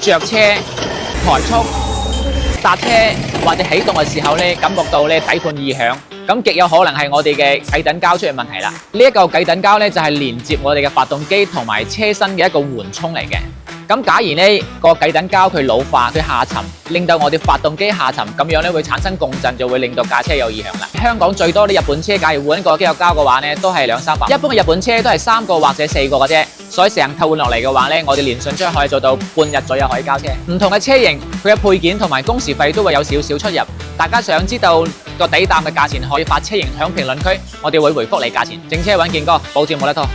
着車、抬速、剎車或者起動嘅時候咧，感覺到咧底盤異響，咁極有可能係我哋嘅繼躉膠出現問題啦。呢一嚿繼躉膠咧就係連接我哋嘅發動機同埋車身嘅一個緩衝嚟嘅。咁假如呢個繼躉膠佢老化、佢下沉，令到我哋發動機下沉，咁樣咧會產生共振，就會令到架車有異響啦。香港最多啲日本車，假如換一個機油膠嘅話咧，都係200-300。一般嘅日本車都係3個或者4個嘅啫，所以成套換落嚟嘅話咧，我哋連順將可以做到半日左右可以交車。唔同嘅車型，佢嘅配件同埋工時費都會有少少出入。大家想知道個底膽嘅價錢，可以發車型響評論區，我哋會回覆你價錢。整車穩健哥，保證冇得拖。